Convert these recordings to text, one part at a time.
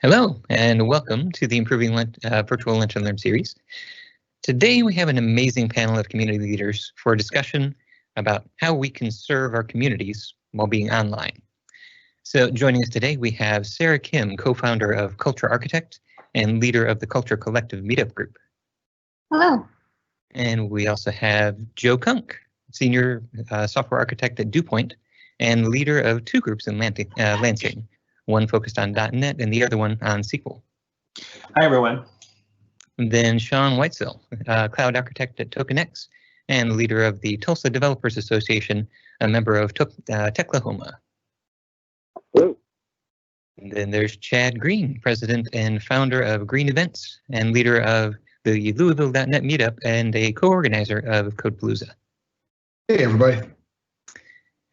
Hello, and welcome to the Improving Virtual Lunch and Learn series. Today, we have an amazing panel of community leaders for a discussion about how we can serve our communities while being online. So joining us today, we have Sarah Kim, co-founder of Culture Architect and leader of the Culture Collective Meetup group. Hello. And we also have Joe Kunk, senior software architect at DuPont and leader of two groups in Lansing. One focused on .NET and the other one on SQL. Hi, everyone. And then Sean Whitesell, cloud architect at TokenX and leader of the Tulsa Developers Association, a member of Techlahoma. Hello. And then there's Chad Green, president and founder of Green Events and leader of the Louisville.NET Meetup and a co-organizer of Codepalooza. Hey, everybody.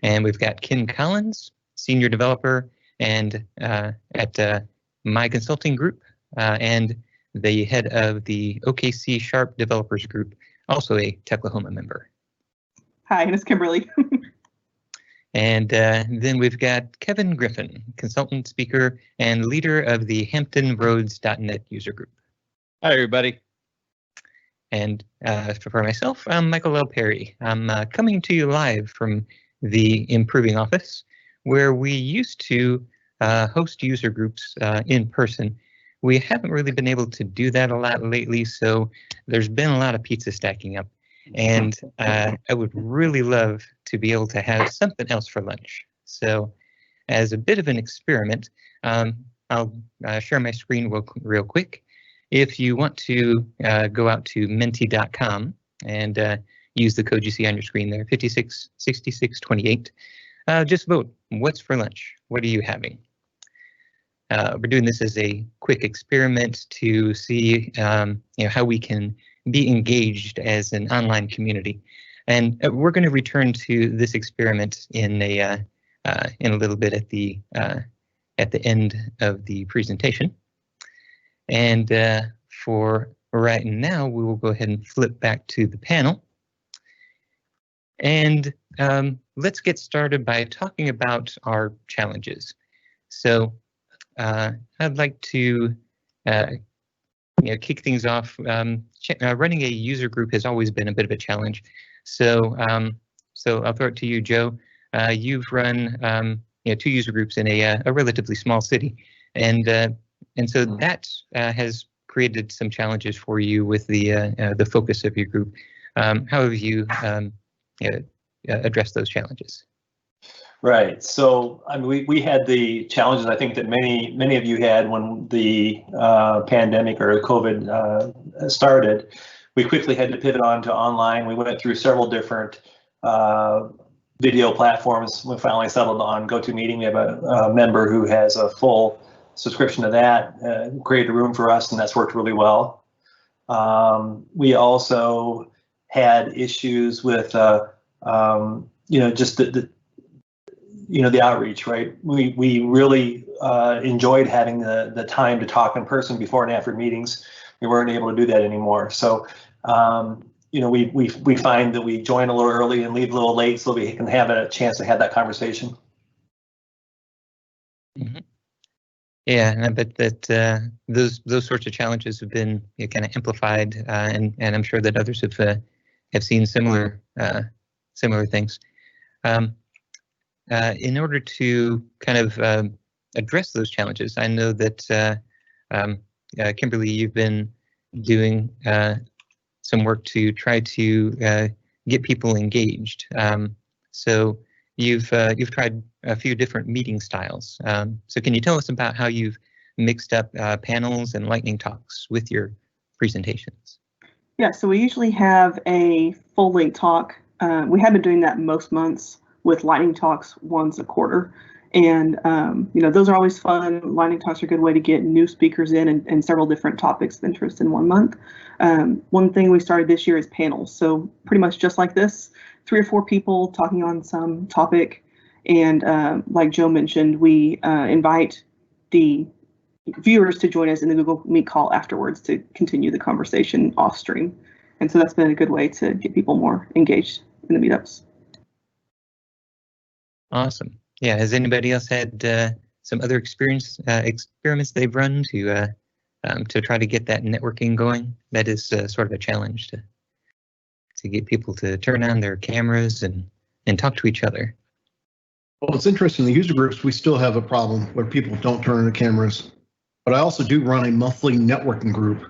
And we've got Ken Collins, senior developer and at My Consulting Group and the head of the OKC Sharp Developers Group, also a Techlahoma member. Hi, it's Kimberly. And then we've got Kevin Griffin, consultant, speaker, and leader of the Hampton Roads.NET user group. Hi, everybody. And for myself, I'm Michael L. Perry. I'm coming to you live from the Improving Office, where we used to host user groups in person. We haven't really been able to do that a lot lately, so there's been a lot of pizza stacking up. And I would really love to be able to have something else for lunch. So as a bit of an experiment, I'll share my screen real quick. If you want to go out to menti.com and use the code you see on your screen there, 566628. Just vote. What's for lunch? What are you having? We're doing this as a quick experiment to see how we can be engaged as an online community. And we're going to return to this experiment in a little bit at the end of the presentation. And for right now, we will go ahead and flip back to the panel. And let's get started by talking about our challenges. So I'd like to kick things off. Running a user group has always been a bit of a challenge. So I'll throw it to you, Joe. You've run two user groups in a relatively small city, and so that has created some challenges for you with the focus of your group. How have you address those challenges? Right. So I mean, we had the challenges I think that many of you had when the pandemic or COVID started. We quickly had to pivot on to online. We went through several different video platforms. We finally settled on GoToMeeting. We have a member who has a full subscription to that, created a room for us, and that's worked really well. We also had issues with just the outreach, right? We really enjoyed having the time to talk in person before and after meetings. We weren't able to do that anymore. So we find that we join a little early and leave a little late so we can have a chance to have that conversation. Mm-hmm. Yeah, and I bet that those sorts of challenges have been kind of amplified, and I'm sure that others have seen similar things. In order to kind of address those challenges, I know that Kimberly, you've been doing some work to try to get people engaged. So you've tried a few different meeting styles. So can you tell us about how you've mixed up panels and lightning talks with your presentations? Yeah, so we usually have a full length talk. We have been doing that most months with lightning talks once a quarter. And, those are always fun. Lightning talks are a good way to get new speakers in and several different topics of interest in 1 month. One thing we started this year is panels. So pretty much just like this, 3 or 4 people talking on some topic. And like Joe mentioned, we invite the viewers to join us in the Google Meet call afterwards to continue the conversation off stream. And so that's been a good way to get people more engaged in the meetups. Awesome. Yeah, has anybody else had some other experiments they've run to try to get that networking going. That is sort of a challenge to get people to turn on their cameras and talk to each other. Well, it's interesting. The user groups, we still have a problem where people don't turn on their cameras. But I also do run a monthly networking group,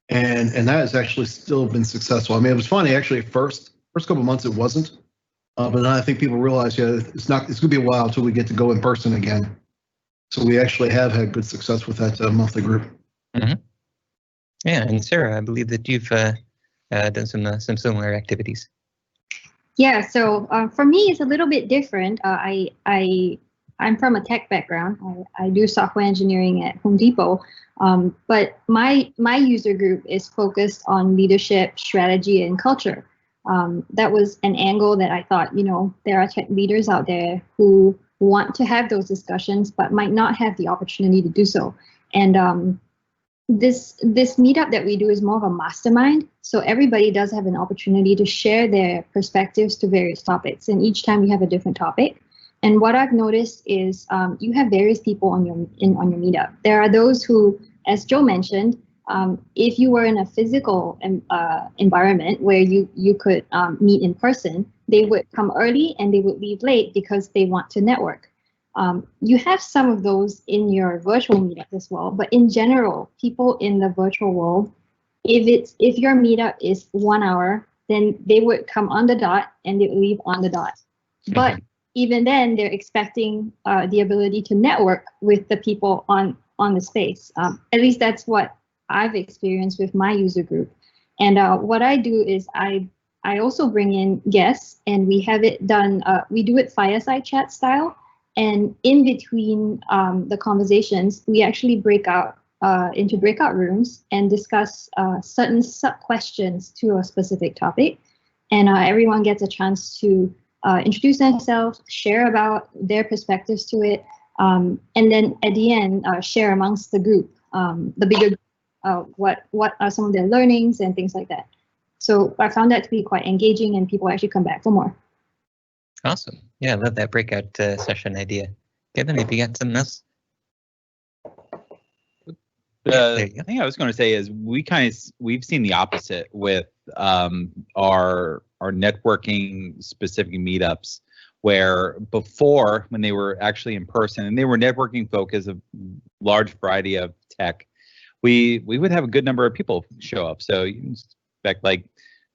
and that has actually still been successful. I mean, it was funny actually at first couple of months it wasn't, but then I think people realize, yeah, it's going to be a while until we get to go in person again. So we actually have had good success with that monthly group. Mm-hmm. Yeah, and Sarah, I believe that you've done some similar activities. Yeah, so for me, it's a little bit different. I'm from a tech background. I do software engineering at Home Depot, but my user group is focused on leadership, strategy, and culture. That was an angle that I thought, there are tech leaders out there who want to have those discussions, but might not have the opportunity to do so. And this meetup that we do is more of a mastermind. So everybody does have an opportunity to share their perspectives to various topics. And each time we have a different topic. And what I've noticed is you have various people on your meetup. There are those who, as Joe mentioned, if you were in a physical environment where you could meet in person, they would come early and they would leave late because they want to network. You have some of those in your virtual meetup as well, but in general, people in the virtual world, if your meetup is 1 hour, then they would come on the dot and they would leave on the dot. But even then, they're expecting the ability to network with the people on the space. At least that's what I've experienced with my user group. And what I do is I also bring in guests, and we have it done. We do it fireside chat style. And in between the conversations, we actually break out into breakout rooms and discuss certain sub-questions to a specific topic. And everyone gets a chance to introduce themselves, share about their perspectives to it, and then at the end, share amongst the group, the bigger what are some of their learnings and things like that. So I found that to be quite engaging, and people actually come back for more. Awesome. Yeah, I love that breakout session idea. Kevin, have you got something else? The thing I was going to say is we've seen the opposite with our networking specific meetups, where before, when they were actually in person and they were networking focused, a large variety of tech, we would have a good number of people show up. So you can expect like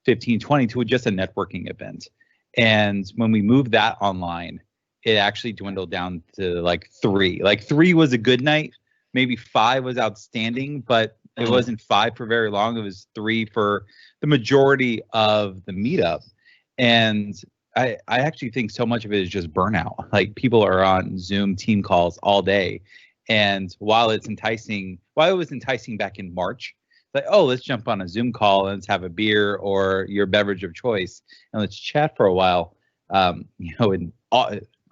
15, 20 to just a networking event. And when we moved that online, it actually dwindled down to like 3. Like 3 was a good night. Maybe 5 was outstanding, but it wasn't 5 for very long. It was 3 for the majority of the meetup. And I actually think so much of it is just burnout. Like people are on Zoom team calls all day. And while it was enticing back in March, like, oh, let's jump on a Zoom call and let's have a beer or your beverage of choice and let's chat for a while. In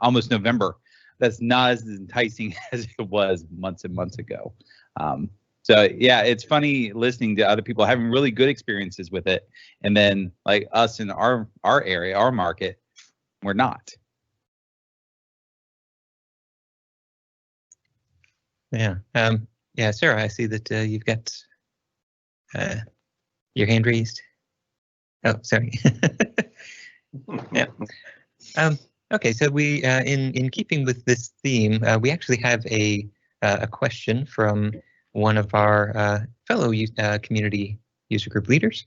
almost November, that's not as enticing as it was months and months ago. So yeah, it's funny listening to other people having really good experiences with it, and then like us in our area, our market, we're not. Yeah. Yeah, Sarah, I see that you've got your hand raised. Oh, sorry. Yeah. Okay, so we, in keeping with this theme, we actually have a question from one of our fellow community user group leaders,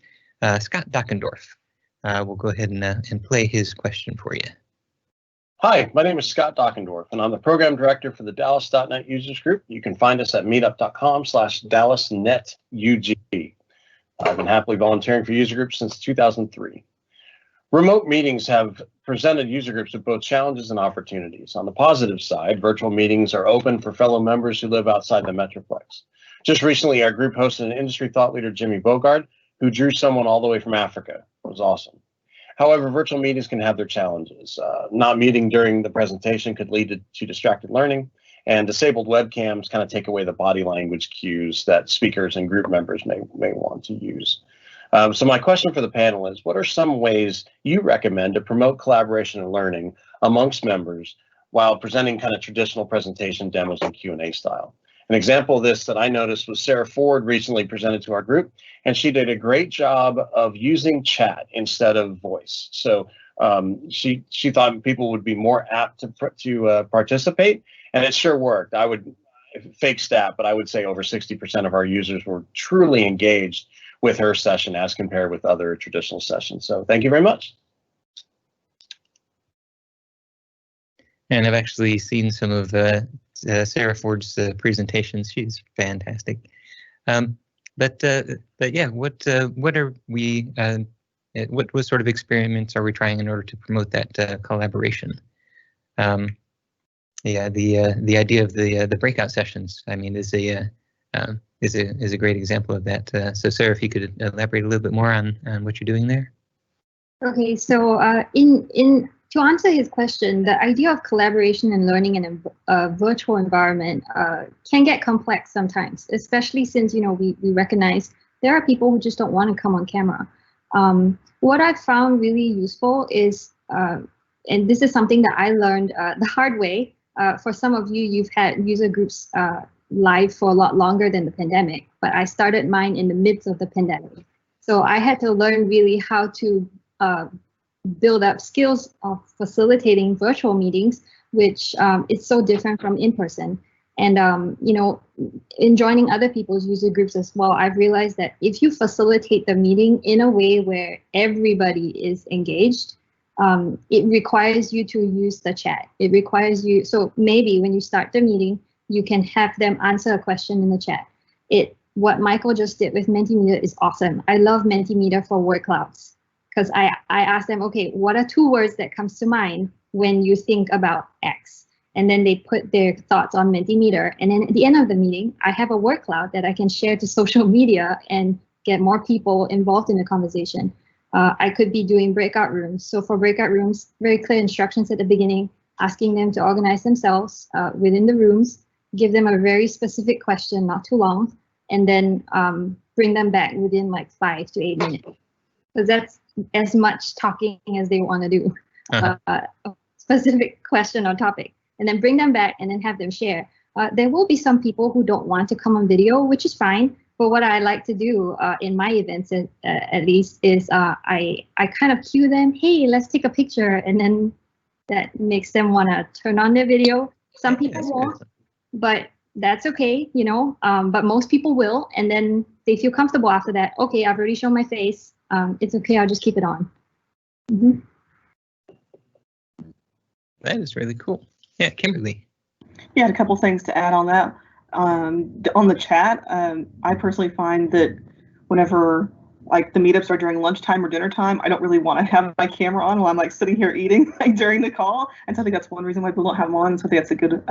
Scott Dockendorf. We'll go ahead and play his question for you. Hi, my name is Scott Dockendorf, and I'm the program director for the Dallas.net users group. You can find us at meetup.com/DallasNetUG. I've been happily volunteering for user groups since 2003. Remote meetings have presented user groups with both challenges and opportunities. On the positive side, virtual meetings are open for fellow members who live outside the Metroplex. Just recently, our group hosted an industry thought leader, Jimmy Bogard, who drew someone all the way from Africa. It was awesome. However, virtual meetings can have their challenges. Not meeting during the presentation could lead to distracted learning, and disabled webcams kind of take away the body language cues that speakers and group members may want to use. So my question for the panel is, what are some ways you recommend to promote collaboration and learning amongst members while presenting kind of traditional presentation demos and Q&A style. An example of this that I noticed was Sarah Ford recently presented to our group, and she did a great job of using chat instead of voice. So she thought people would be more apt to participate, and it sure worked. I would fake stat, but I would say over 60% of our users were truly engaged with her session as compared with other traditional sessions. So thank you very much. And I've actually seen some of Sarah Ford's presentations. She's fantastic. But yeah, what are we? What sort of experiments are we trying in order to promote that collaboration? Yeah, the idea of the breakout sessions, I mean, is a great example of that. So Sarah, if you could elaborate a little bit more on what you're doing there. Okay, so to answer his question, the idea of collaboration and learning in a virtual environment can get complex sometimes, especially since, you know, we recognize there are people who just don't want to come on camera. What I've found really useful is, and this is something that I learned the hard way. For some of you, you've had user groups live for a lot longer than the pandemic, but I started mine in the midst of the pandemic. So I had to learn really how to build up skills of facilitating virtual meetings, which is so different from in person. And, you know, in joining other people's user groups as well, I've realized that if you facilitate the meeting in a way where everybody is engaged, it requires you to use the chat. It requires you, so maybe when you start the meeting, you can have them answer a question in the chat. What Michael just did with Mentimeter is awesome. I love Mentimeter for word clouds, because I asked them, okay, what are 2 words that comes to mind when you think about X? And then they put their thoughts on Mentimeter. And then at the end of the meeting, I have a word cloud that I can share to social media and get more people involved in the conversation. I could be doing breakout rooms. So for breakout rooms, very clear instructions at the beginning, asking them to organize themselves within the rooms, give them a very specific question, not too long, and then bring them back within like 5 to 8 minutes. Because that's as much talking as they want to do, a specific question or topic, and then bring them back and then have them share. There will be some people who don't want to come on video, which is fine. But what I like to do in my events, at least, is I kind of cue them, hey, let's take a picture, and then that makes them want to turn on their video. Some people won't, but that's okay, you know, but most people will, and then they feel comfortable after that. Okay, I've already shown my face. It's okay, I'll just keep it on. Mm-hmm. That is really cool. Yeah, Kimberly. Yeah, I had a couple things to add on that. On the chat, I personally find that whenever like the meetups are during lunchtime or dinner time, I don't really want to have my camera on while I'm like sitting here eating like during the call. And so I think that's one reason why people don't have them on. So I think that's a good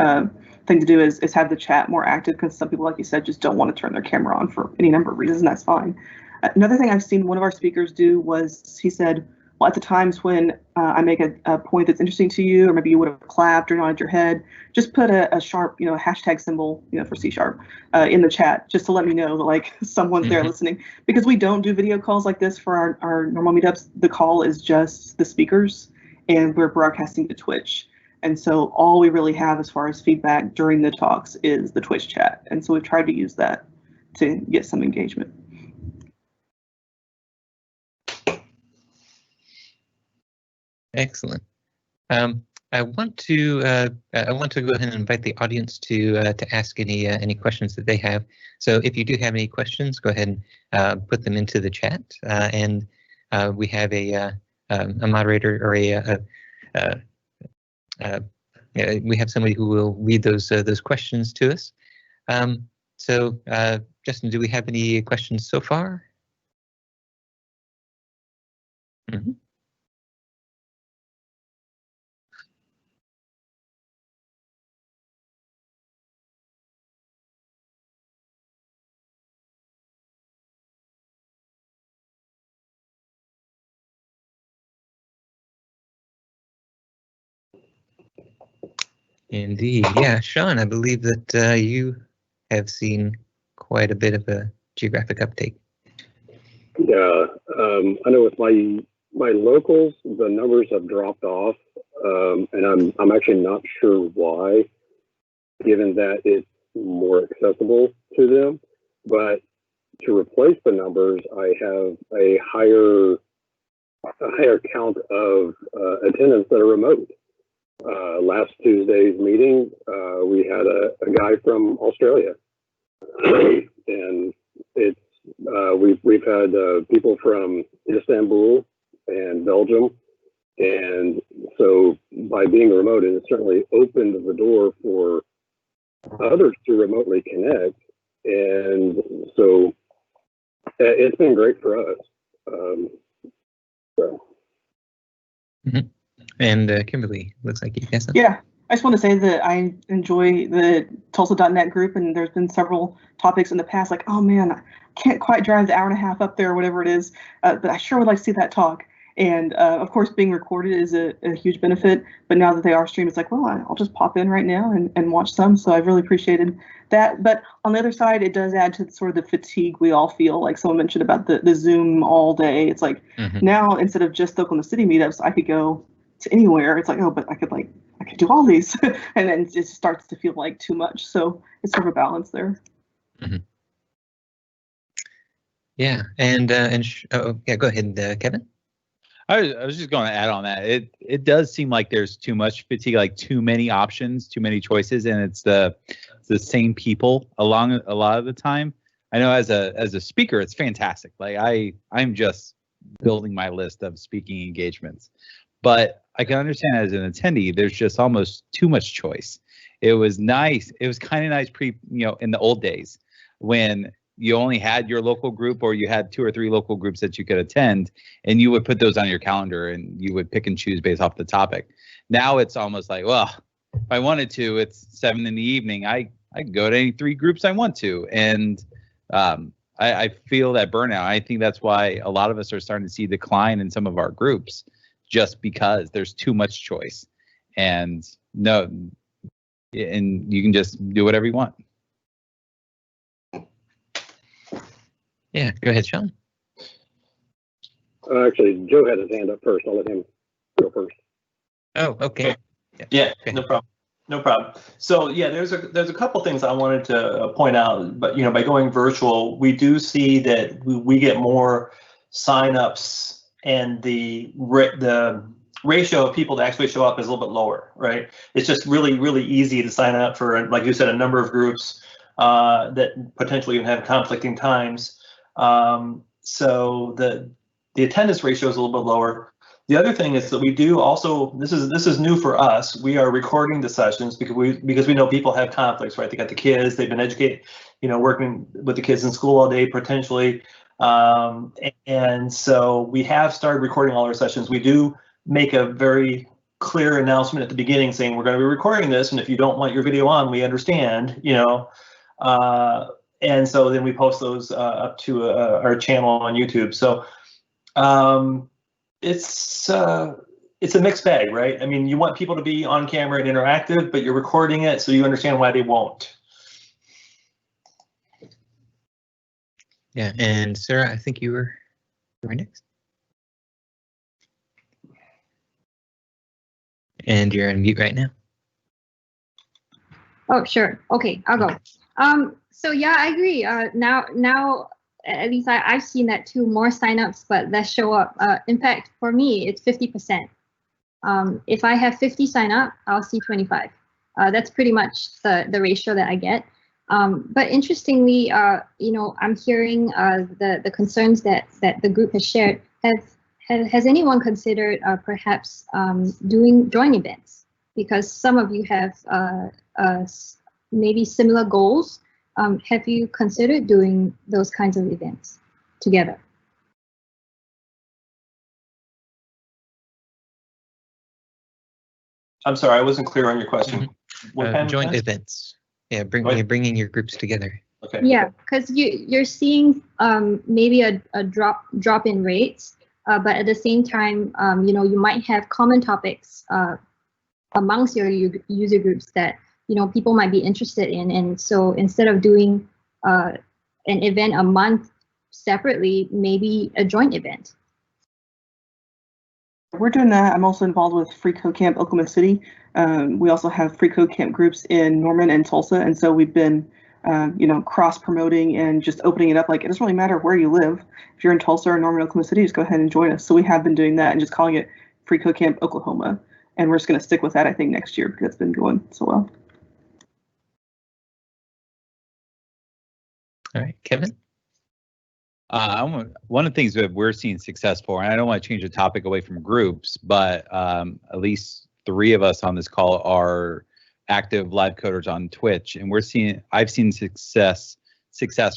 thing to do is have the chat more active, because some people, like you said, just don't want to turn their camera on for any number of reasons, and that's fine. Another thing I've seen one of our speakers do was he said, well, at the times when I make a point that's interesting to you, or maybe you would have clapped or nodded your head, just put a sharp, you know, hashtag symbol, you know, for C# in the chat, just to let me know that like someone's there listening. Because we don't do video calls like this for our normal meetups. The call is just the speakers, and we're broadcasting to Twitch. And so all we really have as far as feedback during the talks is the Twitch chat. And so we've tried to use that to get some engagement. Excellent. I want to go ahead and invite the audience to ask any questions that they have. So if you do have any questions, go ahead and put them into the chat. And we have a moderator, or we have somebody who will read those questions to us. So Justin, do we have any questions so far? Mm-hmm. Indeed, yeah, Sean, I believe that you have seen quite a bit of a geographic uptake. Yeah, I know with my locals, the numbers have dropped off and I'm actually not sure why, given that it's more accessible to them. But to replace the numbers, I have a higher count of attendants that are remote. Last Tuesday's meeting, we had a guy from Australia, and it's we've had people from Istanbul and Belgium, and so by being remote, it certainly opened the door for others to remotely connect, and so it's been great for us. So. Mm-hmm. And Kimberly, looks like you guys. Yeah, I just want to say that I enjoy the Tulsa.net group, and there's been several topics in the past, like, oh man, I can't quite drive the hour and a half up there or whatever it is, but I sure would like to see that talk. And of course, being recorded is a huge benefit, but now that they are streamed, it's like, well, I'll just pop in right now and watch some. So I've really appreciated that. But on the other side, it does add to sort of the fatigue we all feel. Like someone mentioned about the Zoom all day. It's like now, instead of just Oklahoma City meetups, I could go to anywhere. It's like, oh, but I could do all these. And then it starts to feel like too much. So it's sort of a balance there. Yeah. And yeah, go ahead, Kevin. I was just going to add on that. It does seem like there's too much fatigue, like too many options, too many choices, and it's the same people along a lot of the time. I know as a speaker, it's fantastic. Like I'm just building my list of speaking engagements, but I can understand as an attendee, there's just almost too much choice. It was nice. It was kind of nice in the old days when you only had your local group, or you had 2 or 3 local groups that you could attend, and you would put those on your calendar and you would pick and choose based off the topic. Now it's almost like, well, if I wanted to, it's 7 in the evening. I can go to any 3 groups I want to. And I feel that burnout. I think that's why a lot of us are starting to see decline in some of our groups, just because there's too much choice. And you can just do whatever you want. Yeah, go ahead, Sean. Actually, Joe had his hand up first. I'll let him go first. Oh, okay. Yeah, okay. No problem. So yeah, there's a couple things I wanted to point out, but by going virtual, we do see that we get more signups, and the ratio of people that actually show up is a little bit lower, right? It's just really easy to sign up for, like you said, a number of groups that potentially even have conflicting times. So the attendance ratio is a little bit lower. The other thing is that we do also, this is new for us, we are recording the sessions because we know people have conflicts, right? They got the kids, they've been educated, working with the kids in school all day potentially. And so we have started recording all our sessions. We do make a very clear announcement at the beginning saying we're going to be recording this, and if you don't want your video on, we understand, and so then we post those up to our channel on YouTube. So it's a mixed bag, right? I mean, you want people to be on camera and interactive, but you're recording it so you understand why they won't. Yeah, and Sarah, I think you were next. And you're on mute right now. Oh, sure. Okay, I'll go. So yeah, I agree. Now, at least I've seen that too. More signups, but less show up. In fact, for me, it's 50%. If I have 50 sign up, I'll see 25. That's pretty much the ratio that I get. But interestingly, I'm hearing the concerns that the group has shared. Has anyone considered perhaps doing joint events? Because some of you have maybe similar goals. Have you considered doing those kinds of events together? I'm sorry, I wasn't clear on your question. What kind joint of events? Yeah, bringing your groups together. Okay. Yeah, because you're seeing maybe a drop in rates, but at the same time, you might have common topics amongst your user groups that people might be interested in, and so instead of doing an event a month separately, maybe a joint event. We're doing that. I'm also involved with Free Code Camp Oklahoma City. We also have Free Code Camp groups in Norman and Tulsa, and so we've been, cross promoting and just opening it up. Like, it doesn't really matter where you live. If you're in Tulsa or Norman, Oklahoma City, just go ahead and join us. So we have been doing that and just calling it Free Code Camp Oklahoma, and we're just going to stick with that, I think, next year because it's been going so well. All right, Kevin. One of the things that we're seeing successful, and I don't want to change the topic away from groups, but at least 3 of us on this call are active live coders on Twitch, and I've seen success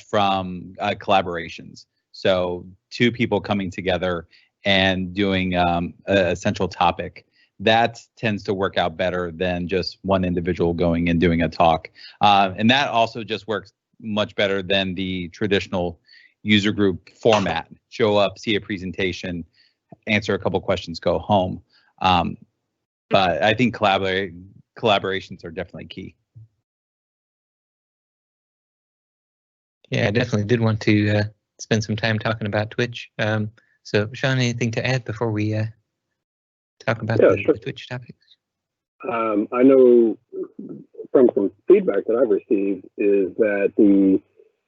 from collaborations. So 2 people coming together and doing a central topic. That tends to work out better than just one individual going and doing a talk. And that also just works much better than the traditional user group format. Show up, see a presentation, answer a couple questions, go home. But I think collaborations are definitely key. Yeah, I definitely did want to spend some time talking about Twitch. So, Sean, anything to add before we talk about the Twitch topics? I know from some feedback that I've received is that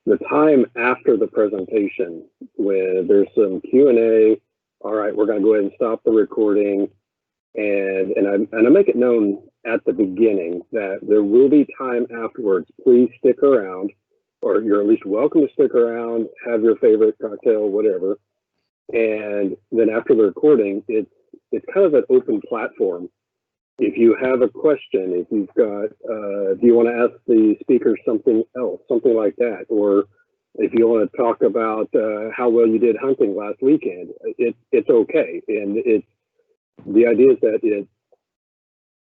the time after the presentation, when there's some Q&A, all right, we're going to go ahead and stop the recording, and I make it known at the beginning that there will be time afterwards. Please stick around, or you're at least welcome to stick around, have your favorite cocktail, whatever. And then after the recording, it's kind of an open platform. If you have a question, if you've got, do you want to ask the speaker something else, something like that, or if you want to talk about how well you did hunting last weekend, it's okay. And the idea is that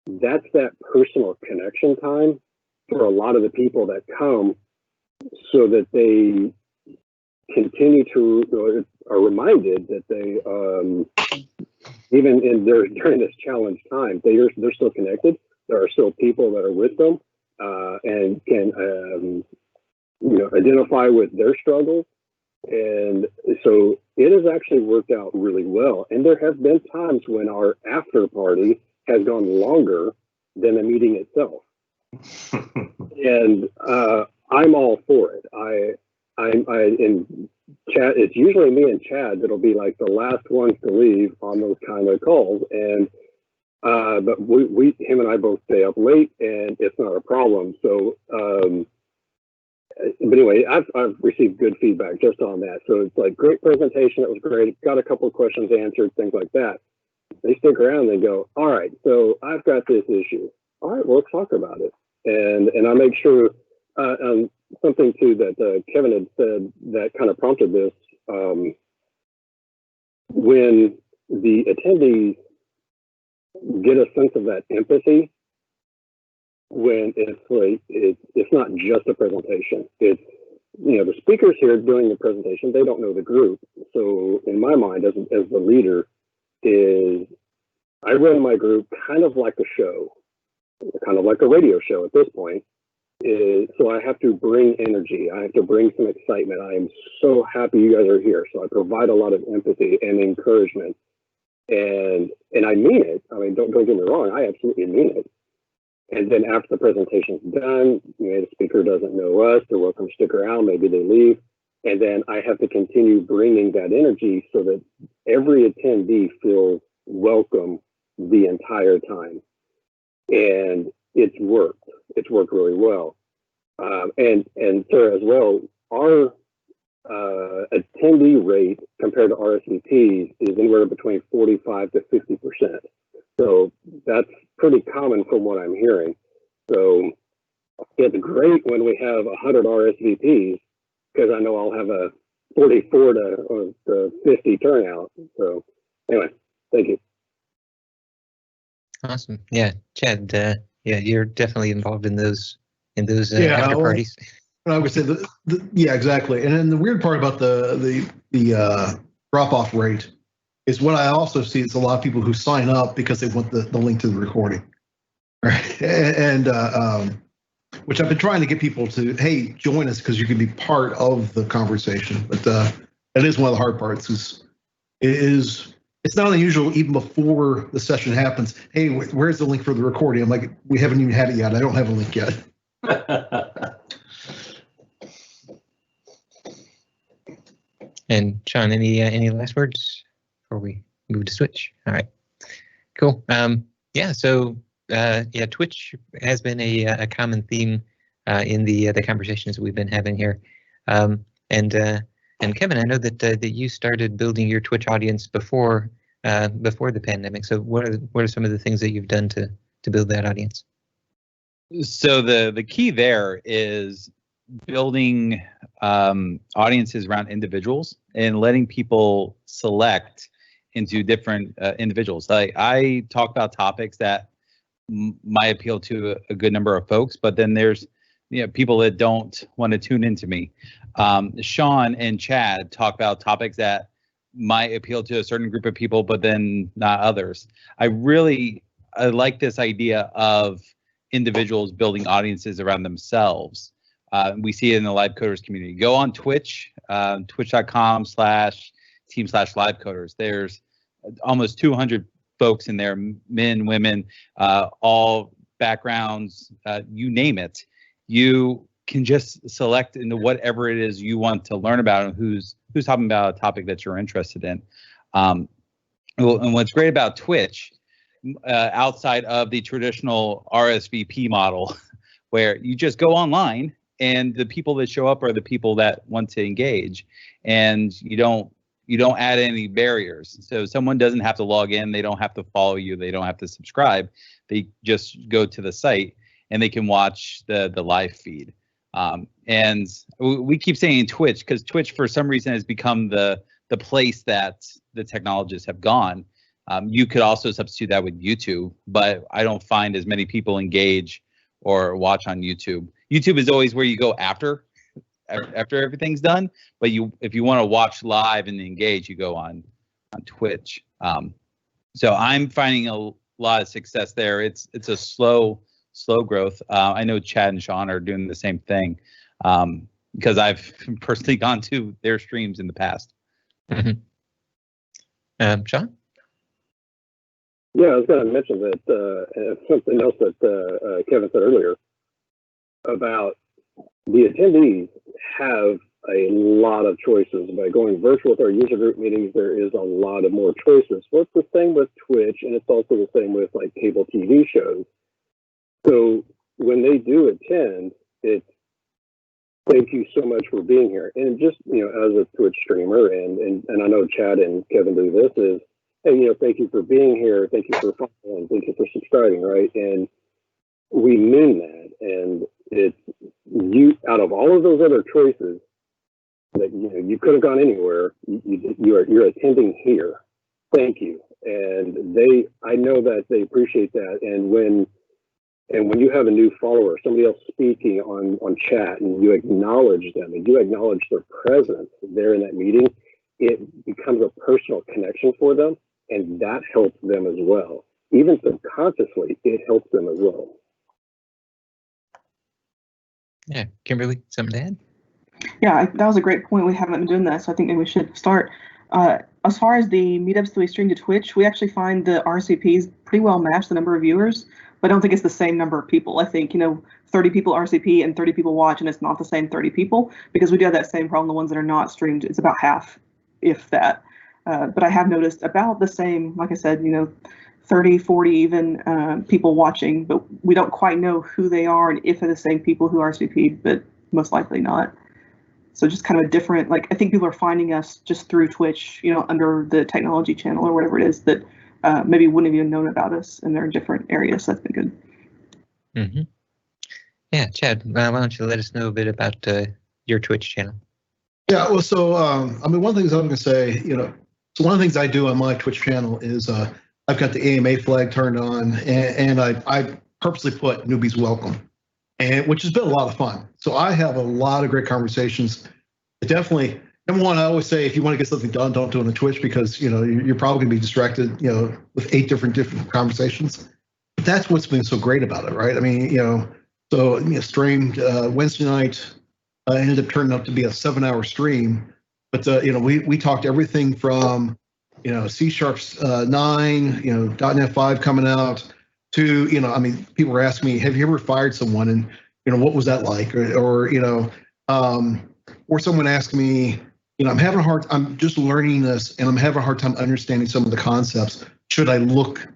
that's that personal connection time for a lot of the people that come, so that they continue to are reminded that they even during this challenge time, they're still connected. There are still people that are with them and can identify with their struggles. And so it has actually worked out really well. And there have been times when our after party has gone longer than the meeting itself. And I'm all for it. In Chad, it's usually me and Chad that'll be like the last ones to leave on those kind of calls. And but him and I both stay up late, and it's not a problem. So, but anyway, I've received good feedback just on that. So it's like, great presentation. It was great. Got a couple of questions answered, things like that. They stick around and go, all right, so I've got this issue. All right, well, let's talk about it. And I make sure something too that Kevin had said that kind of prompted this. When the attendees get a sense of that empathy, when it's like it's not just a presentation. It's, the speakers here doing the presentation, they don't know the group. So in my mind, as the leader, I run my group kind of like a show, kind of like a radio show at this point. So I have to bring energy. I have to bring some excitement. I am so happy you guys are here. So I provide a lot of empathy and encouragement, and I mean it. I mean, don't get me wrong. I absolutely mean it. And then after the presentation's done, the speaker doesn't know us. They're welcome to stick around. Maybe they leave, and then I have to continue bringing that energy so that every attendee feels welcome the entire time. And it's worked. It's worked really well. And Sarah, as well, our attendee rate compared to Rsvp is anywhere between 45 to 50%. So that's pretty common from what I'm hearing. So it's great when we have 100 Rsvps, because I know I'll have a 44 to 50 turnout. So anyway, thank you. Awesome. Yeah, Chad. Yeah, you're definitely involved in those after parties. I would say yeah, exactly. And then the weird part about the drop off rate is what I also see is a lot of people who sign up because they want the link to the recording, right? And which I've been trying to get people to, hey, join us because you can be part of the conversation. But it is one of the hard parts. It is it's not unusual even before the session happens. Hey, where's the link for the recording? I'm like, we haven't even had it yet. I don't have a link yet. And Sean, any last words before we move to Switch? All right, cool. Yeah, so yeah, Twitch has been a common theme in the conversations that we've been having here. And Kevin, I know that you started building your Twitch audience before the pandemic. So what are some of the things that you've done to build that audience? So the key there is building audiences around individuals and letting people select into different individuals. Like I talk about topics that might appeal to a good number of folks, but then there's people that don't want to tune into me. Sean and Chad talk about topics that might appeal to a certain group of people, but then not others. I like this idea of individuals building audiences around themselves. We see it in the live coders community. Go on Twitch, twitch.com/team/livecoders. There's almost 200 folks in there, men, women, all backgrounds, you name it. You can just select into whatever it is you want to learn about and who's talking about a topic that you're interested in. And what's great about Twitch, outside of the traditional Rsvp model, where you just go online and the people that show up are the people that want to engage, and you don't add any barriers. So someone doesn't have to log in, they don't have to follow you, they don't have to subscribe. They just go to the site and they can watch the live feed. And we keep saying Twitch because Twitch for some reason has become the place that the technologists have gone. You could also substitute that with YouTube, but I don't find as many people engage or watch on YouTube. YouTube is always where you go after everything's done, but if you want to watch live and engage, you go on Twitch. So I'm finding a lot of success there. It's a slow growth. I know Chad and Sean are doing the same thing because I've personally gone to their streams in the past. Mm-hmm. Sean? Yeah, I was going to mention that something else that Kevin said earlier about the attendees have a lot of choices. By going virtual with our user group meetings, there is a lot of more choices. Well, it's the same with Twitch, and it's also the same with like cable TV shows. So when they do attend, it's thank you so much for being here. And just, as a Twitch streamer, and I know Chad and Kevin do this, is, hey, thank you for being here. Thank you for following. Thank you for subscribing, right? And we mean that. And it's you, out of all of those other choices that, you could have gone anywhere, you're attending here. Thank you. And I know that they appreciate that. And when you have a new follower, somebody else speaking on chat, and you acknowledge them and you acknowledge their presence there in that meeting, it becomes a personal connection for them, and that helps them as well. Even subconsciously, it helps them as well. Yeah, Kimberly, something to add? Yeah, that was a great point. We haven't been doing that, so I think maybe we should start. As far as the meetups that we stream to Twitch, we actually find the RSVPs pretty well match the number of viewers, but I don't think it's the same number of people. I think, 30 people RSVP and 30 people watch, and it's not the same 30 people, because we do have that same problem. The ones that are not streamed, it's about half, if that. But I have noticed about the same, like I said, 30, 40 even people watching, but we don't quite know who they are and if they're the same people who RSVP'd, but most likely not. So just kind of a different, I think people are finding us just through Twitch, under the technology channel or whatever it is that maybe wouldn't have even known about us, and they're in different areas. So that's been good. Mm-hmm. Yeah, Chad, why don't you let us know a bit about your Twitch channel? Yeah, well, so one of the things I'm going to say, so one of the things I do on my Twitch channel is I've got the AMA flag turned on, and I purposely put newbies welcome, which has been a lot of fun. So I have a lot of great conversations. Definitely, number one, I always say if you want to get something done, don't do it on Twitch, because you're probably going to be distracted, with 8 different conversations. But that's what's been so great about it, right? I mean, streamed Wednesday night, ended up turning out to be a 7-hour stream. But we talked everything from C#9, .NET 5 coming out, to, people were asking me, have you ever fired someone, and what was that like, or someone asked me, I'm just learning this and I'm having a hard time understanding some of the concepts. Should I look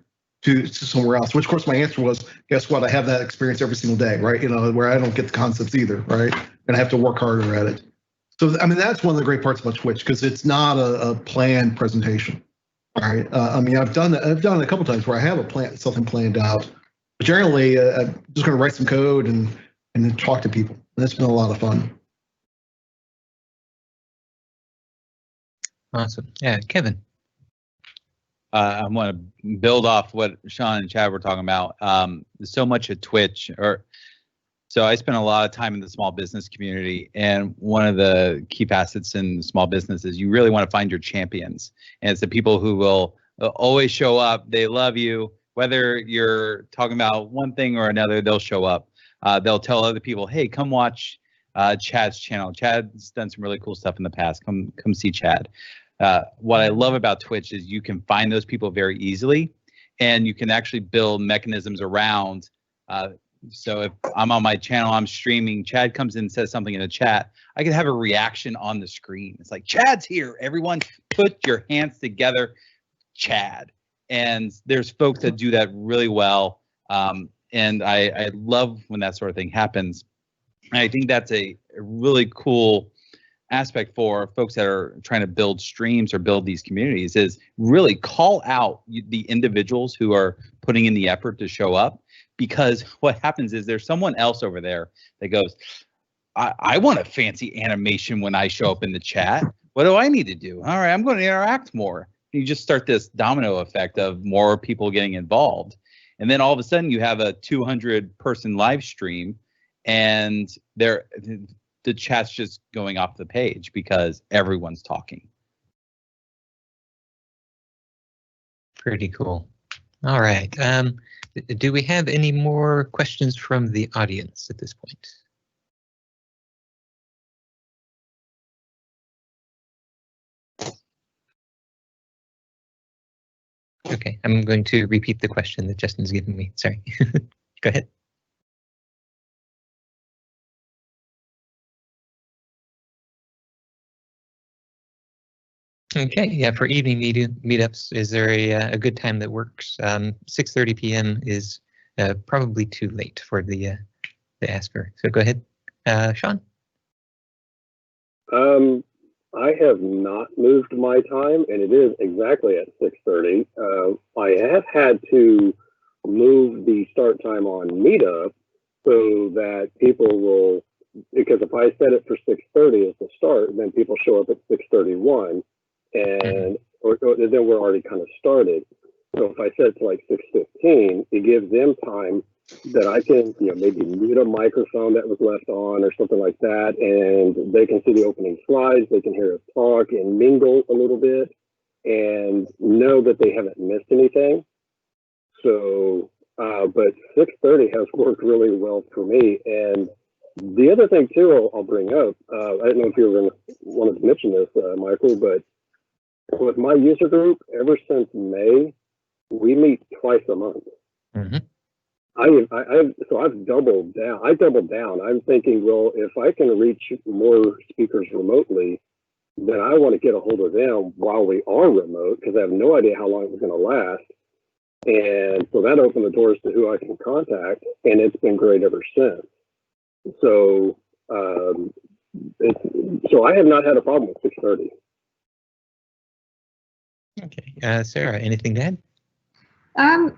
to somewhere else? Which, of course, my answer was, guess what? I have that experience every single day, right? Where I don't get the concepts either, right? And I have to work harder at it. So, that's one of the great parts about Twitch, because it's not a planned presentation, right? I've done it a couple times where I have something planned out. But generally, I'm just going to write some code and then talk to people. And that's been a lot of fun. Awesome. Yeah, Kevin. I want to build off what Sean and Chad were talking about. So much at Twitch, so I spend a lot of time in the small business community, and one of the key facets in small business is you really want to find your champions, and it's the people who will always show up. They love you, whether you're talking about one thing or another. They'll show up. They'll tell other people, "Hey, come watch Chad's channel. Chad's done some really cool stuff in the past. Come see Chad." What I love about Twitch is you can find those people very easily, and you can actually build mechanisms around. So if I'm on my channel, I'm streaming, Chad comes in and says something in the chat, I can have a reaction on the screen. It's like, Chad's here. Everyone put your hands together, Chad. And there's folks that do that really well. And I love when that sort of thing happens. And I think that's a really cool aspect for folks that are trying to build streams or build these communities, is really call out the individuals who are putting in the effort to show up, because what happens is there's someone else over there that goes, I want a fancy animation when I show up in the chat. What do I need to do? All right, I'm going to interact more. You just start this domino effect of more people getting involved. And then all of a sudden you have a 200-person live stream, and the chat's just going off the page because everyone's talking. Pretty cool. All right. Do we have any more questions from the audience at this point? Okay, I'm going to repeat the question that Justin's given me. Sorry. Go ahead. Okay, yeah, for evening meetups, is there a good time that works? 6:30 p.m. is probably too late for the asker. So go ahead, Sean. I have not moved my time, and it is exactly at 6:30. I have had to move the start time on Meetup so that people will, because if I set it for 6:30 as the start, then people show up at 6:31. And or then we're already kind of started. So if I set it to like 6:15, it gives them time that I can, maybe mute a microphone that was left on or something like that, and they can see the opening slides, they can hear us talk and mingle a little bit, and know that they haven't missed anything. So, but 6:30 has worked really well for me. And the other thing too, I'll bring up, I don't know if you wanted to mention this, Michael, but with my user group, ever since May, we meet twice a month. Mm-hmm. I've doubled down. I doubled down. I'm thinking, well, if I can reach more speakers remotely, then I want to get a hold of them while we are remote, because I have no idea how long it was going to last. And so that opened the doors to who I can contact, and it's been great ever since. So, so I have not had a problem with 6:30. Okay, Sarah, anything to add? On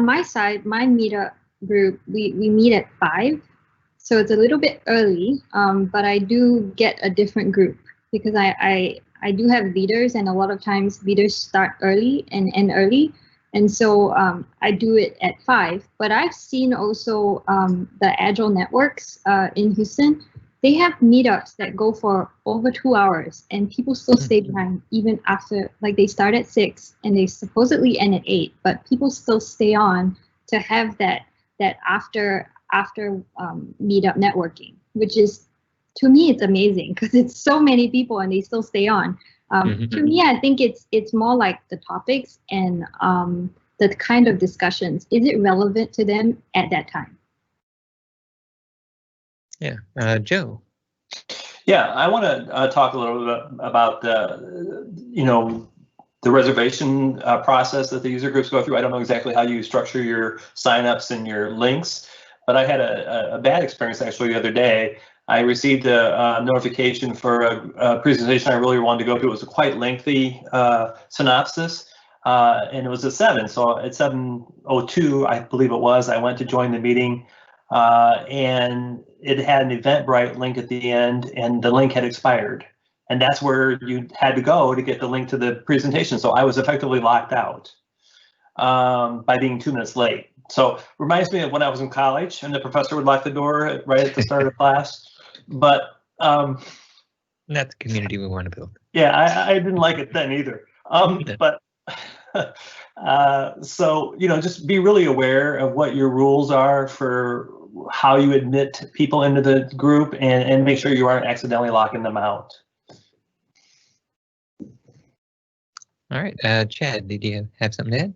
my side, my meetup group, we meet at 5, so it's a little bit early, but I do get a different group because I do have leaders, and a lot of times leaders start early and end early, and so I do it at 5. But I've seen also the Agile networks in Houston. They have meetups that go for over 2 hours, and people still stay behind even after, like, they start at 6 and they supposedly end at 8, but people still stay on to have that after meetup networking, which is to me, it's amazing because it's so many people and they still stay on. To me, I think it's more like the topics and the kind of discussions. Is it relevant to them at that time? Yeah, Joe. Yeah, I want to talk a little bit about the reservation process that the user groups go through. I don't know exactly how you structure your signups and your links, but I had a bad experience actually the other day. I received a notification for a presentation I really wanted to go to. It was a quite lengthy synopsis, and it was at 7. So at 7:02, I believe it was, I went to join the meeting, and it had an Eventbrite link at the end, and the link had expired. And that's where you had to go to get the link to the presentation. So I was effectively locked out by being 2 minutes late. So reminds me of when I was in college and the professor would lock the door right at the start of class. But not the community we want to build. Yeah, I didn't like it then either. But so, just be really aware of what your rules are for how you admit people into the group, and make sure you aren't accidentally locking them out. All right, Chad, did you have something to add?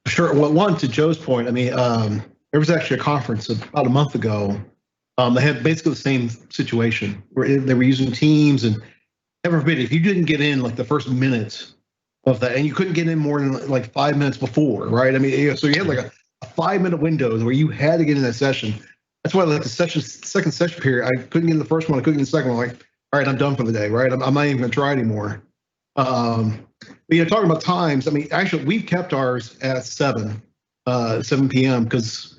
Sure. Well, one, to Joe's point, I mean, there was actually a conference about a month ago. They had basically the same situation where they were using Teams, and heaven forbid, if you didn't get in like the first minute of that, and you couldn't get in more than like 5 minutes before, right? I mean, so you had like a 5-minute window where you had to get in that session. That's why like the second session period, I couldn't get in the first one, I couldn't get in the second one. Like, all right, I'm done for the day, right? I'm not even gonna try anymore. But talking about times, I mean, actually, we've kept ours at 7 p.m. because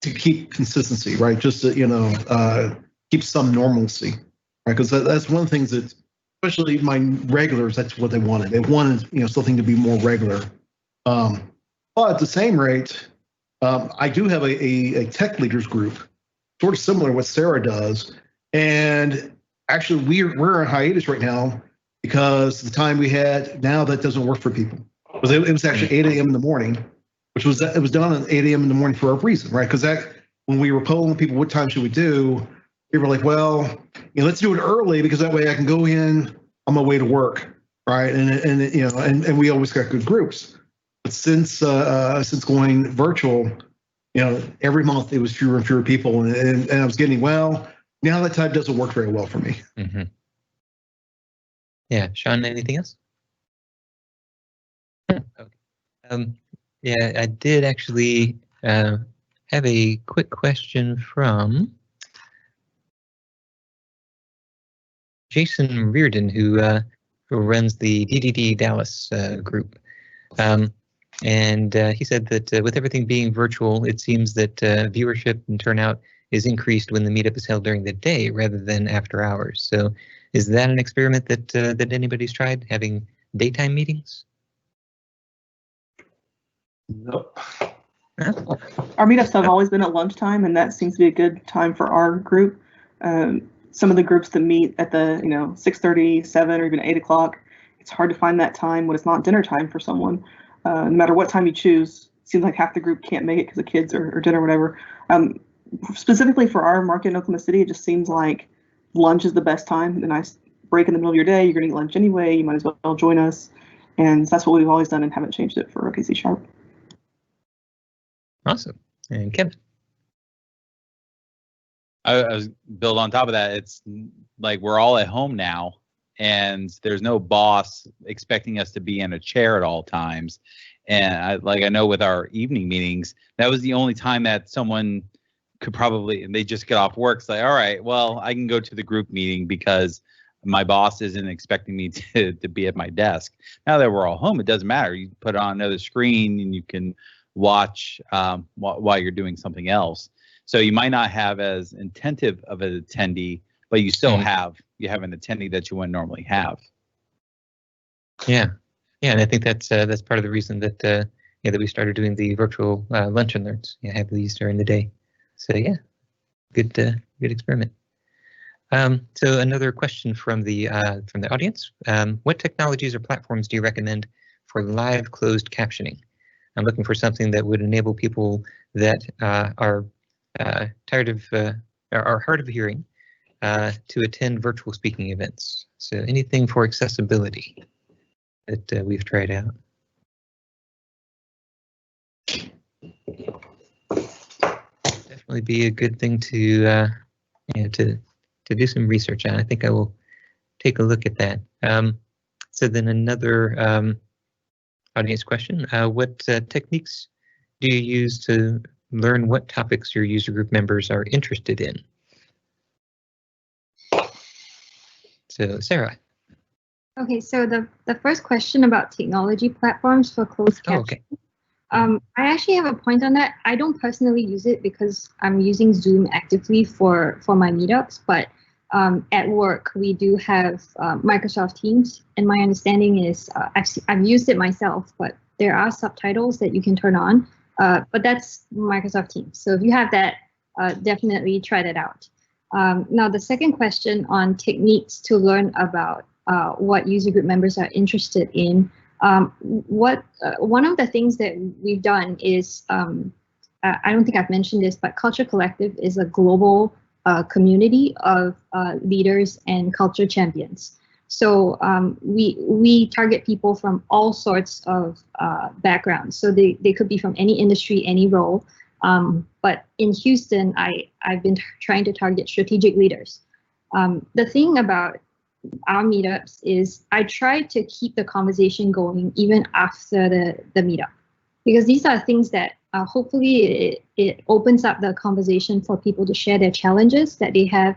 to keep consistency, right? Just to, keep some normalcy, right? Because that's one of the things that, especially my regulars, that's what they wanted. They wanted, something to be more regular. But at the same rate, I do have a tech leaders group, sort of similar to what Sarah does. And actually, we're on hiatus right now because the time we had now that doesn't work for people. It was actually 8 a.m. in the morning, which was it was done at 8 a.m. in the morning for a reason, right? Because when we were polling people what time should we do, we were like, well, let's do it early because that way I can go in on my way to work, right? And we always got good groups. But since going virtual, every month it was fewer and fewer people, and I was getting, well, now that time doesn't work very well for me. Mm-hmm. Yeah, Sean, anything else? Okay. Yeah, I did actually have a quick question from Jason Reardon, who runs the DDD Dallas group. And he said that with everything being virtual, it seems that viewership and turnout is increased when the meetup is held during the day rather than after hours. So is that an experiment that anybody's tried, having daytime meetings? Nope. Our meetups have always been at lunchtime, and that seems to be a good time for our group. Some of the groups that meet at the 6:30, 7, or even 8 o'clock, it's hard to find that time when it's not dinner time for someone. No matter what time you choose, it seems like half the group can't make it because of kids or dinner or whatever. Specifically for our market in Oklahoma City, it just seems like lunch is the best time. A nice break in the middle of your day. You're going to eat lunch anyway. You might as well join us. And that's what we've always done and haven't changed it for OKC Sharp. Awesome. And Kevin? I was build on top of that. It's like we're all at home now, and there's no boss expecting us to be in a chair at all times. And I know with our evening meetings, that was the only time that someone could probably, and they just get off work. It's like, all right, well, I can go to the group meeting because my boss isn't expecting me to be at my desk. Now that we're all home, it doesn't matter. You put it on another screen and you can watch while you're doing something else. So you might not have as attentive of an attendee, but you still have an attendee that you wouldn't normally have. Yeah, and I think that's part of the reason that that we started doing the virtual lunch and learns. Have these during the day. So yeah, good experiment. So another question from the audience: what technologies or platforms do you recommend for live closed captioning? I'm looking for something that would enable people that are tired of are hard of hearing to attend virtual speaking events. So anything for accessibility that we've tried out. Definitely be a good thing to to do some research on. I think I will take a look at that. So then another audience question: what techniques do you use to learn what topics your user group members are interested in? So Sarah. Okay, so the first question about technology platforms for closed captioning. Okay. I actually have a point on that. I don't personally use it because I'm using Zoom actively for my meetups, but at work we do have Microsoft Teams, and my understanding is I've used it myself, but there are subtitles that you can turn on, but that's Microsoft Teams. So if you have that, definitely try that out. Now the second question on techniques to learn about what user group members are interested in. One of the things that we've done is, I don't think I've mentioned this, but Culture Collective is a global community of leaders and culture champions. So we target people from all sorts of backgrounds. So they could be from any industry, any role. But in Houston, I've been trying to target strategic leaders. The thing about our meetups is I try to keep the conversation going even after the meetup, because these are things that hopefully it opens up the conversation for people to share their challenges that they have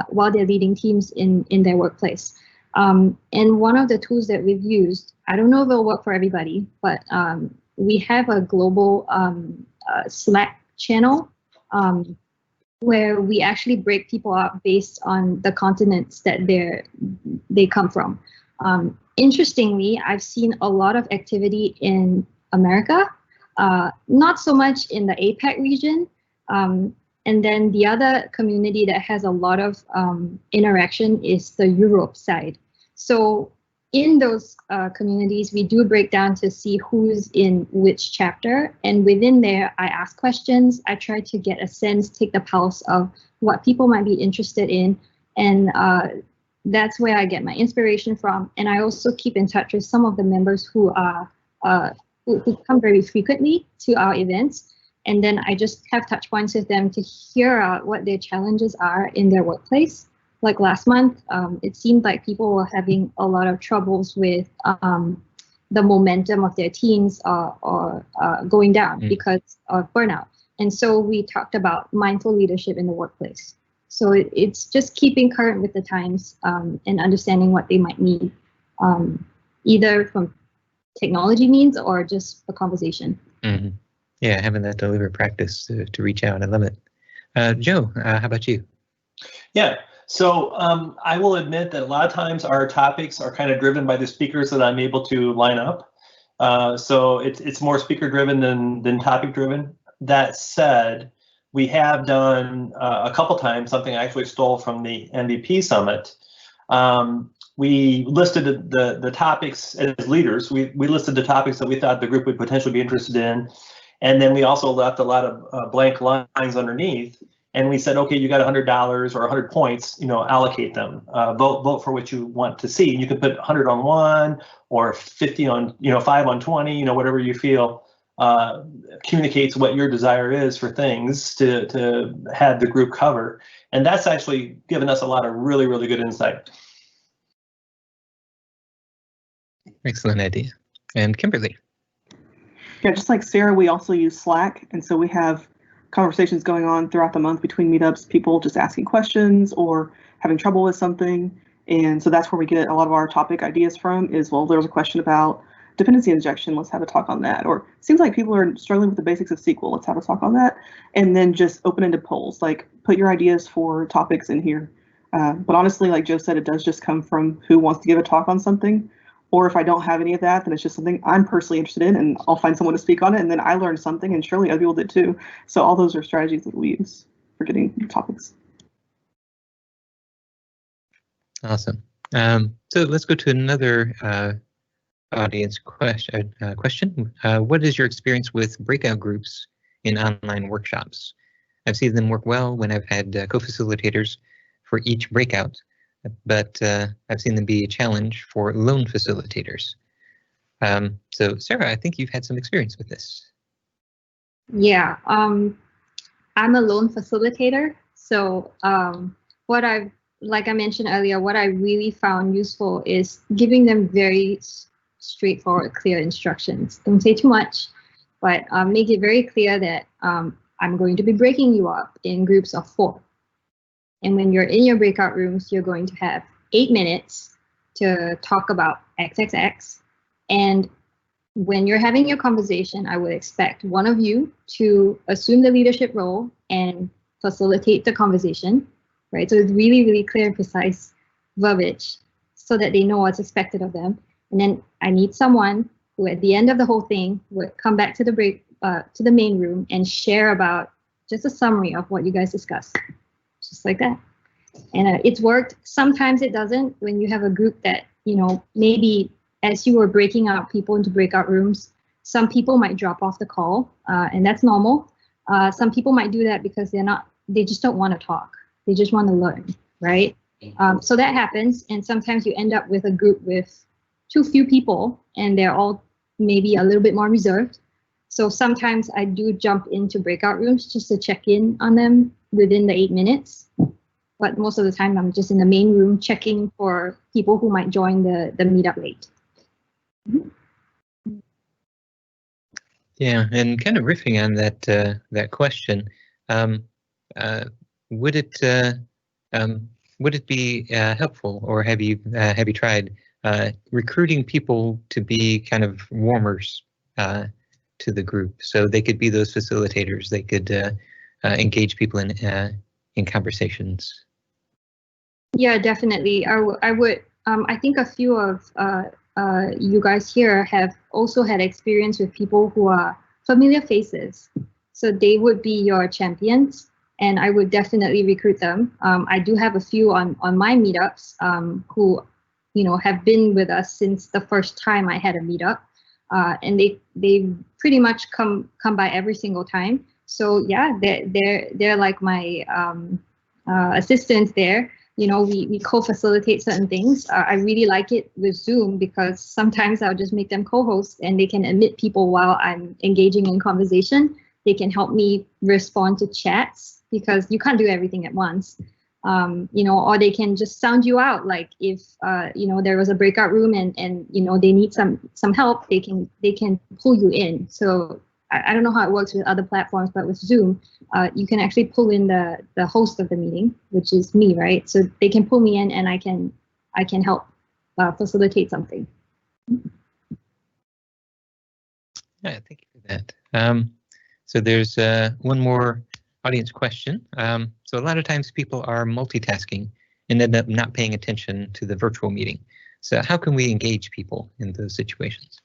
while they're leading teams in their workplace. And one of the tools that we've used, I don't know if it'll work for everybody, but we have a global Slack channel where we actually break people up based on the continents that they come from. Interestingly, I've seen a lot of activity in America, not so much in the APAC region. And then the other community that has a lot of interaction is the Europe side. So in those communities, we do break down to see who's in which chapter. And within there, I ask questions. I try to get a sense, take the pulse of what people might be interested in. And that's where I get my inspiration from. And I also keep in touch with some of the members who are who come very frequently to our events. And then I just have touch points with them to hear out what their challenges are in their workplace. Like last month, it seemed like people were having a lot of troubles with the momentum of their teams or going down because of burnout. And so we talked about mindful leadership in the workplace. So it's just keeping current with the times and understanding what they might need, either from technology means or just a conversation. Mm-hmm. Yeah, having that deliberate practice to reach out. I love it. Joe, how about you? Yeah. So I will admit that a lot of times our topics are kind of driven by the speakers that I'm able to line up. So it's more speaker driven than topic driven. That said, we have done a couple times something I actually stole from the MVP Summit. We listed the topics as leaders. We listed the topics that we thought the group would potentially be interested in. And then we also left a lot of blank lines underneath. And we said, okay, you got $100 or 100 points, allocate them, vote for what you want to see. And you can put 100 on one or 50 on, 5 on 20, whatever you feel communicates what your desire is for things to have the group cover. And that's actually given us a lot of really, really good insight. Excellent idea. And Kimberly. Yeah, just like Sarah, we also use Slack. And so we have conversations going on throughout the month between meetups, people just asking questions or having trouble with something. And so that's where we get a lot of our topic ideas from is, well, there was a question about dependency injection. Let's have a talk on that. Or it seems like people are struggling with the basics of SQL. Let's have a talk on that. And then just open-ended polls, like put your ideas for topics in here. But honestly, like Joe said, it does just come from who wants to give a talk on something. Or if I don't have any of that, then it's just something I'm personally interested in and I'll find someone to speak on it. And then I learned something and surely other people did too. So all those are strategies that we use for getting topics. Awesome. So let's go to another audience question. What is your experience with breakout groups in online workshops? I've seen them work well when I've had co-facilitators for each breakout, but I've seen them be a challenge for lone facilitators. So Sarah, I think you've had some experience with this. Yeah, I'm a lone facilitator. So like I mentioned earlier, what I really found useful is giving them very straightforward, clear instructions. Don't say too much, but make it very clear that I'm going to be breaking you up in groups of 4. And when you're in your breakout rooms, you're going to have 8 minutes to talk about XXX. And when you're having your conversation, I would expect one of you to assume the leadership role and facilitate the conversation, right? So it's really, really clear and precise verbiage so that they know what's expected of them. And then I need someone who at the end of the whole thing would come back to the main room and share about just a summary of what you guys discussed, just like that. And it's worked. Sometimes it doesn't. When you have a group that, maybe as you were breaking out people into breakout rooms, some people might drop off the call, and that's normal. Some people might do that because they just don't want to talk. They just want to learn, right? So that happens, and sometimes you end up with a group with too few people, and they're all maybe a little bit more reserved. So sometimes I do jump into breakout rooms just to check in on them within the 8 minutes. But most of the time, I'm just in the main room checking for people who might join the meetup late. Yeah, and kind of riffing on that question, would it be helpful, or have you tried recruiting people to be kind of warmers to the group, so they could be those facilitators? They could engage people in conversations. Yeah, definitely. I would. I think a few of you guys here have also had experience with people who are familiar faces, so they would be your champions, and I would definitely recruit them. I do have a few on my meetups who, have been with us since the first time I had a meetup, and they pretty much come by every single time. So yeah, they're like my assistants there. We co-facilitate certain things. I really like it with Zoom because sometimes I'll just make them co-hosts and they can admit people while I'm engaging in conversation. They can help me respond to chats because you can't do everything at once. Or they can just sound you out. Like if there was a breakout room and they need some help, they can pull you in. So I don't know how it works with other platforms, but with Zoom, you can actually pull in the host of the meeting, which is me, right? So they can pull me in, and I can help facilitate something. Yeah, thank you for that. So there's one more audience question. So a lot of times people are multitasking and end up not paying attention to the virtual meeting. So how can we engage people in those situations?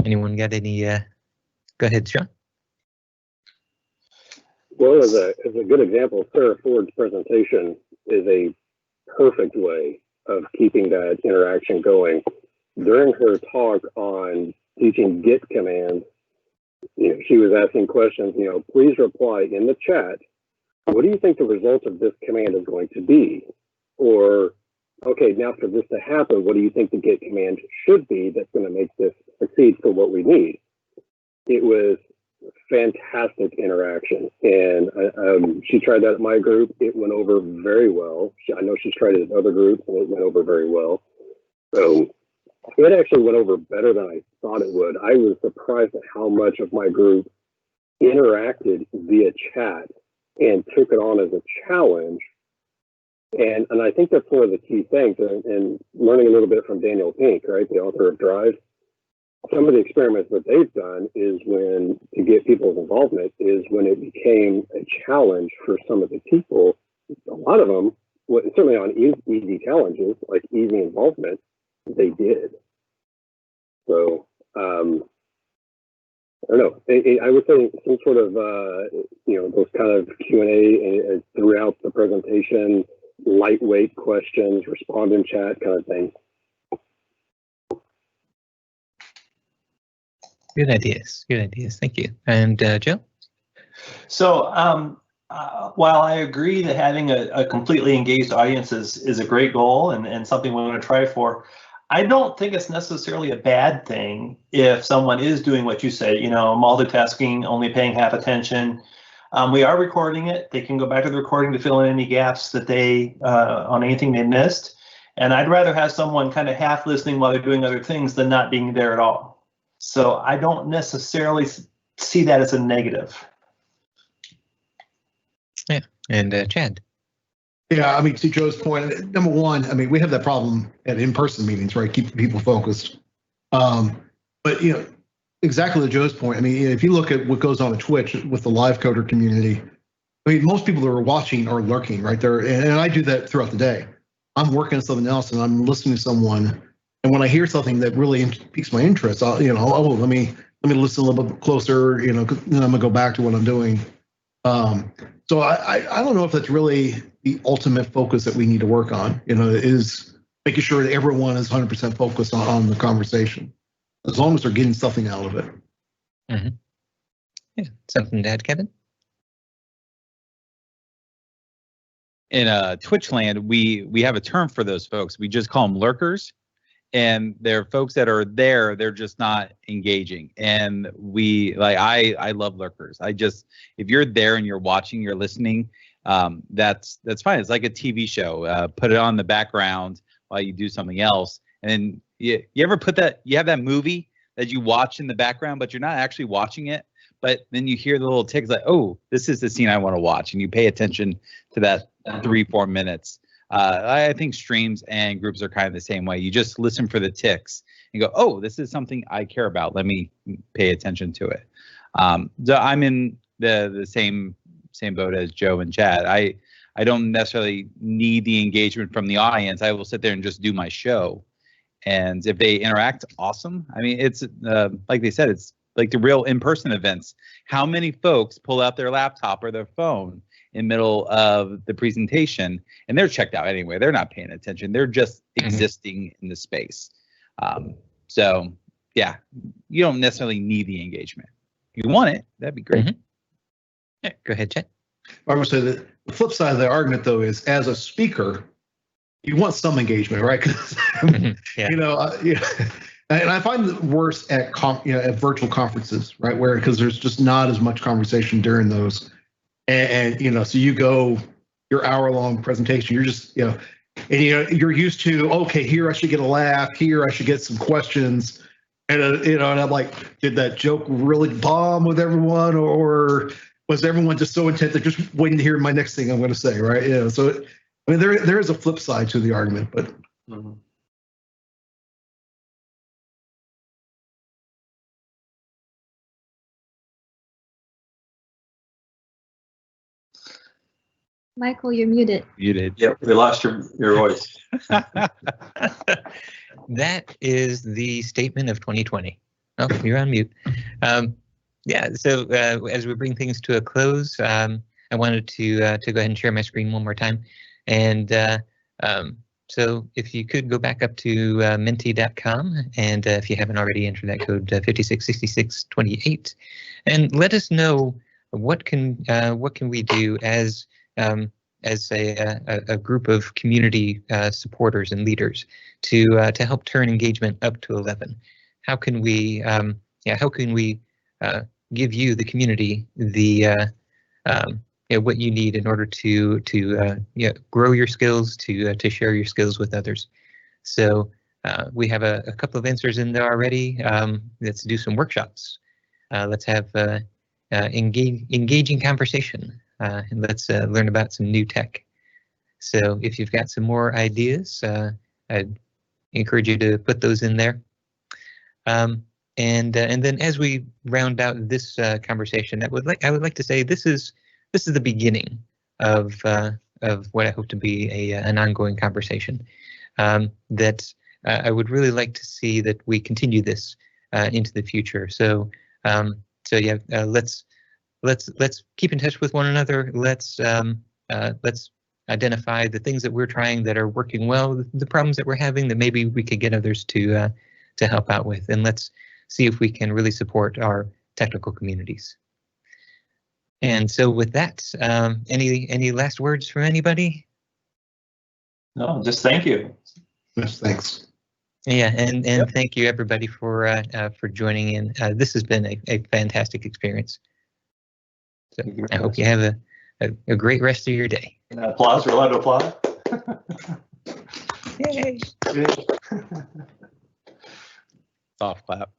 Anyone got any? Go ahead, Sean. Well, as a good example, Sarah Ford's presentation is a perfect way of keeping that interaction going. During her talk on teaching Git commands, she was asking questions. Please reply in the chat. What do you think the result of this command is going to be? Or, okay, now for this to happen, what do you think the Git command should be that's going to make this succeed for what we need? It was fantastic interaction, and she tried that at my group. It went over very well. I know she's tried it at other groups, and it went over very well. So it actually went over better than I thought it would. I was surprised at how much of my group interacted via chat and took it on as a challenge. And I think that's one of the key things, and learning a little bit from Daniel Pink, right, the author of Drive. Some of the experiments that they've done is to get people's involvement is when it became a challenge for some of the people. A lot of them, certainly on easy challenges, like easy involvement, they did. So, I don't know. I would say some sort of, those kind of Q&A throughout the presentation, lightweight questions, respond in chat kind of thing. Good ideas. Good ideas. Thank you. And Joe? So while I agree that having a completely engaged audience is a great goal and something we want to try for, I don't think it's necessarily a bad thing if someone is doing what you say, you know, multitasking, only paying half attention. We are recording it. They can go back to the recording to fill in any gaps that they on anything they missed. And I'd rather have someone kind of half listening while they're doing other things than not being there at all. So I don't necessarily see that as a negative. Yeah, and Chad. Yeah, I mean, to Joe's point, number one, I mean, we have that problem at in-person meetings, right? Keeping people focused. But, you know, exactly to Joe's point, I mean, if you look at what goes on at Twitch with the live coder community, I mean, most people that are watching are lurking right there. And I do that throughout the day. I'm working on something else and I'm listening to someone. And when I hear something that really piques my interest, I'll, you know, oh, let me listen a little bit closer, you know, then I'm gonna go back to what I'm doing. So I don't know if that's really the ultimate focus that we need to work on, you know, is making sure that everyone is 100% focused on the conversation, as long as they're getting something out of it. Mm-hmm. Yeah, something to add, Kevin? In Twitch land, we have a term for those folks. We just call them lurkers. And they're folks that are there, they're just not engaging. And I love lurkers. If you're there and you're watching, you're listening, that's fine. It's like a TV show. Put it on the background while you do something else. And then you ever you have that movie that you watch in the background, but you're not actually watching it. But then you hear the little ticks like, oh, this is the scene I want to watch. And you pay attention to that 3-4 minutes. I think streams and groups are kind of the same way. You just listen for the ticks and go, oh, this is something I care about. Let me pay attention to it. So I'm in the same boat as Joe and Chad. I don't necessarily need the engagement from the audience. I will sit there and just do my show. And if they interact, awesome. I mean, it's like they said, it's like the real in-person events. How many folks pull out their laptop or their phone in middle of the presentation and they're checked out anyway? They're not paying attention. They're just existing in the space. So yeah, you don't necessarily need the engagement. If you want it, that'd be great. Mm-hmm. Yeah, go ahead, Chad. I would say that the flip side of the argument, though, is as a speaker, you want some engagement, right? Because yeah. you know, yeah. And I find it worse at at virtual conferences, right? Because there's just not as much conversation during those. And you know, so you go your hour-long presentation, you're just, you know, and you know, you're used to, okay, here I should get a laugh, here I should get some questions. And you know, and I'm like, did that joke really bomb with everyone, or was everyone just so intent that just waiting to hear my next thing I'm going to say, right? You know, so I mean, there is a flip side to the argument, but. Mm-hmm. Michael, you're muted. Muted. Yep, we lost your voice. That is the statement of 2020. Oh, you're on mute. Yeah, so as we bring things to a close, I wanted to go ahead and share my screen one more time. And so if you could go back up to menti.com, and if you haven't already, entered that code 566628, and let us know what can we do as a group of community supporters and leaders to help turn engagement up to 11. How can we give you, the community, the what you need in order to grow your skills, to share your skills with others. So we have a couple of answers in there already. Let's do some workshops. Let's have engaging conversation. And let's learn about some new tech. So if you've got some more ideas, I'd encourage you to put those in there. And then as we round out this conversation, I would like to say this is the beginning of what I hope to be an ongoing conversation. That I would really like to see that we continue this into the future. So yeah, let's keep in touch with one another. Let's identify the things that we're trying that are working well, the problems that we're having that maybe we could get others to help out with, and let's see if we can really support our technical communities. And so with that, any last words from anybody? No, just thank you. Yes, thanks. Yeah, and thank you everybody for joining in. This has been a fantastic experience. So I hope you have a great rest of your day. Applause. We're allowed to applaud. Yay! Soft clap.